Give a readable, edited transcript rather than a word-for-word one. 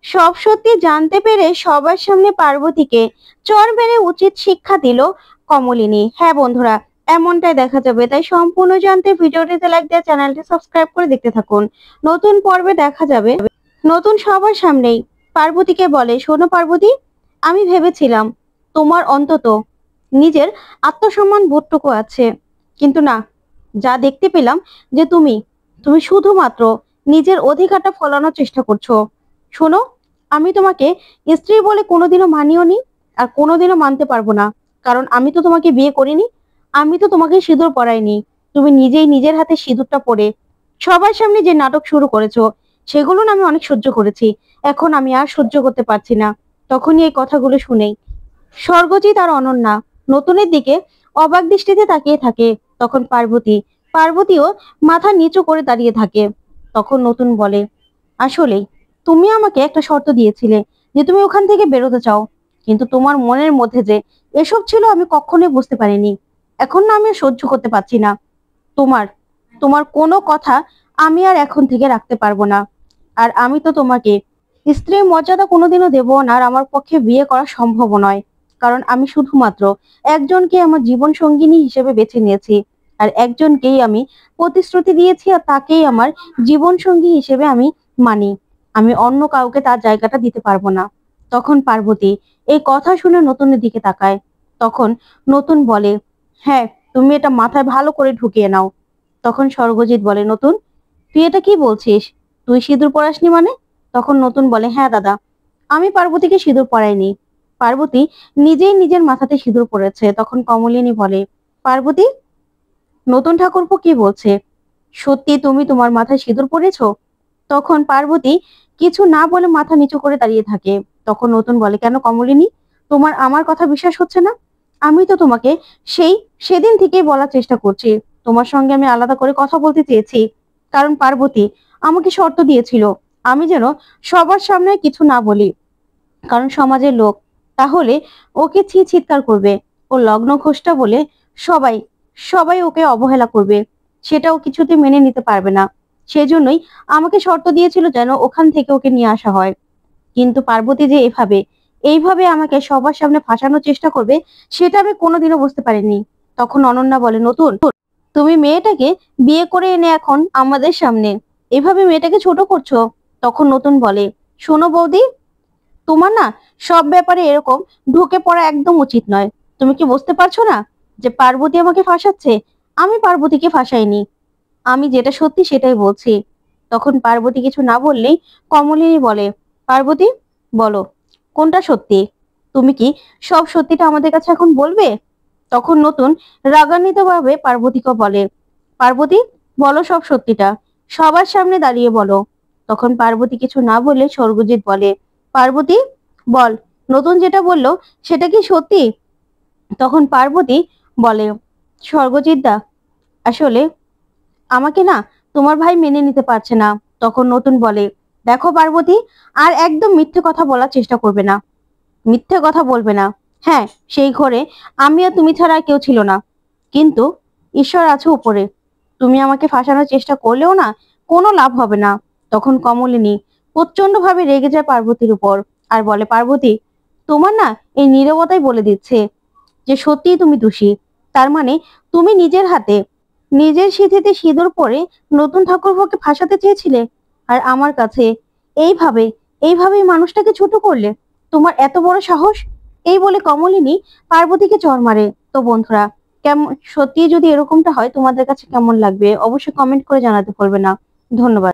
সব সত্যি জানতে পেরে সবার সামনে পার্বতীকে চড় মেরে উচিত শিক্ষা দিল কমলিনী। হ্যাঁ বন্ধুরা, এমনটাই দেখা যাবে। তাই সম্পূর্ণ জানতে ভিডিওটিতে লাইক দিয়ে চ্যানেলটি সাবস্ক্রাইব করে দেখতে থাকুন। নতুন পর্বে দেখা যাবে নতুন সবার সামনেই পার্বতীকে বলে, শোনো পার্বতী, আমি ভেবেছিলাম তোমার অন্তত নিজের আত্মসম্মান বোধটুকু আছে, কিন্তু না, যা দেখতে পেলাম যে তুমি তুমি শুধুমাত্র নিজের অধিকারটা ফলানোর চেষ্টা করছো। শোনো, আমি তোমাকে স্ত্রী বলে কোনোদিনও মানিও নি, আর কোনোদিনও মানতে পারবো না। কারণ আমি তো তোমাকে বিয়ে করিনি, আমি তো তোমাকে সিঁদুর পরাইনি। তুমি নিজেই নিজের হাতে সিঁদুরটা পরে সবার সামনে যে নাটক শুরু করেছো, সেগুলো না আমি অনেক সহ্য করেছি। এখন আমি আর সহ্য করতে পারছি না। তখনই এই কথাগুলো শুনেই স্বর্গজিৎ আর অনন্যা নতুনের দিকে অবাক দৃষ্টিতে তাকিয়ে থাকে। তখন পার্বতীও মাথা নিচু করে দাঁড়িয়ে থাকে। তখন নতুন বলে, আসলেই তুমি আমাকে একটা শর্ত দিয়েছিলে যে তুমি ওখান থেকে বেরোতে চাও, কিন্তু তোমার মনের মধ্যে যে এসব ছিল আমি কখনোই বুঝতে পারিনি। এখন না আমি আর সহ্য করতে পারছি না। তোমার তোমার কোনো কথা আমি আর এখন থেকে রাখতে পারবো না। আর আমি তো তোমাকে স্ত্রীর মর্যাদা কোনোদিনও দেবো না, আর আমার পক্ষে বিয়ে করা সম্ভব নয়। কারণ আমি শুধুমাত্র একজনকে আমার জীবন সঙ্গিনী হিসেবে বেছে নিয়েছি, আর একজনকেই আমি প্রতিশ্রুতি দিয়েছি, আর তাকেই আমার জীবন সঙ্গী হিসেবে আমি মানি। আমি অন্য কাউকে তার জায়গাটা দিতে পারবো না। তখন পার্বতী এই কথা শুনে নতুনের দিকে তাকায়। তখন নতুন বলে, হ্যাঁ, তুমি এটা মাথায় ভালো করে ঢুকিয়ে নাও। তখন স্বর্গজিৎ বলে, নতুন, তুই এটা কি বলছিস? তুই সিঁদুর পরাসনি মানে? তখন নতুন বলে, হ্যাঁ দাদা, আমি পার্বতীকে সিঁদুর পরাইনি। পার্বতী নিজেই নিজের মাথাতে সিঁদুর পড়েছে। তখন কমলিনী বলে, পার্বতী, নতুন ঠাকুরপো কি বলছে? সত্যি তুমি তোমার মাথায় সিঁদুর পরেছো? তখন পার্বতী কিছু না বলে মাথা নিচু করে দাঁড়িয়ে থাকে। তখন নতুন বলে, কেন কমলিনী, তোমার আমার কথা বিশ্বাস হচ্ছে না? আমি তো তোমাকে সেদিন থেকেই বলার চেষ্টা করছি, তোমার সঙ্গে আমি আলাদা করে কথা বলতে চেয়েছি। কারণ পার্বতী আমাকে শর্ত দিয়েছিল আমি যেন সবার সামনে কিছু না বলি, কারণ সমাজের লোক তাহলে ওকে চিৎকার করবে। ও লগ্ন ঘোষটা বলে সবাই সবাই ওকে অবহেলা করবে, সেটাও কিছুতে মেনে নিতে পারবে না। সেজন্যই আমাকে শর্ত দিয়েছিল যেন ওখান থেকে ওকে নিয়ে আসা হয়। কিন্তু পার্বতী যে এইভাবে আমাকে সবার সামনে ফাঁসানোর চেষ্টা করবে, সেটা আমি কোনোদিনও বুঝতে পারিনি। তখন অনন্যা বলে, নতুন, তুমি মেয়েটাকে বিয়ে করে এনে এখন আমাদের সামনে এভাবে মেয়েটাকে ছোট করছো। তখন নতুন বলে, শোনো বৌদি, তোমার না সব ব্যাপারে এরকম ঢুকে পড়া একদম উচিত নয়। তুমি কি বুঝতে পারছো না যে পার্বতী আমাকে ফাঁসাচ্ছে? আমি পার্বতীকে ফাঁসাইনি, আমি যেটা সত্যি সেটাই বলছি। তখন পার্বতী কিছু না বললেই কমলিনী বলে, পার্বতী, বলো কোনটা সত্যি? তুমি কি সব সত্যিটা আমাদের কাছে এখন বলবে? তখন নতুন রাগান্বিত ভাবে পার্বতীকে বলে, পার্বতী, বলো সব সত্যিটা, সবার সামনে দাঁড়িয়ে বলো। তখন পার্বতী কিছু না বলে স্বর্গজিৎ বলে, পার্বতী, বল, নতুন যেটা বললো সেটা কি সত্যি? তখন পার্বতী বলে, স্বর্গজিৎ দা, আসলে আমাকে না তোমার ভাই মেনে নিতে পারছে না। তখন নতুন বলে, দেখো পার্বতী, আর একদম মিথ্যে কথা বলার চেষ্টা করবে না, মিথ্যে কথা বলবে না। হ্যাঁ, সেই ঘরে আমি আর তুমি ছাড়া আর কেউ ছিল না, কিন্তু ঈশ্বর আছে উপরে। তুমি আমাকে ফাঁসানোর চেষ্টা করলেও না কোনো লাভ হবে না। তখন কমলিনী প্রচন্ড ভাবে রেগে যায় পার্বতীর উপর, আর বলে, পার্বতী, তোমার না এই নীরবতাই বলে দিচ্ছে যে সত্যিই তুমি দোষী। তার মানে তুমি নিজের হাতে নিজের সিঁথিতে সিঁদুর পরে নতুন ঠাকুরপোকে ফাঁসাতে চেয়েছিলে, আর আমার কাছে এইভাবে এইভাবেই মানুষটাকে ছোট করলে। তোমার এত বড় সাহস! এই বলে কমলিনী পার্বতীকে চড় মারে। তো বন্ধুরা, কেমন, সত্যি যদি এরকমটা হয় তোমাদের কাছে কেমন লাগবে অবশ্যই কমেন্ট করে জানাতে ভুলবে না। ধন্যবাদ।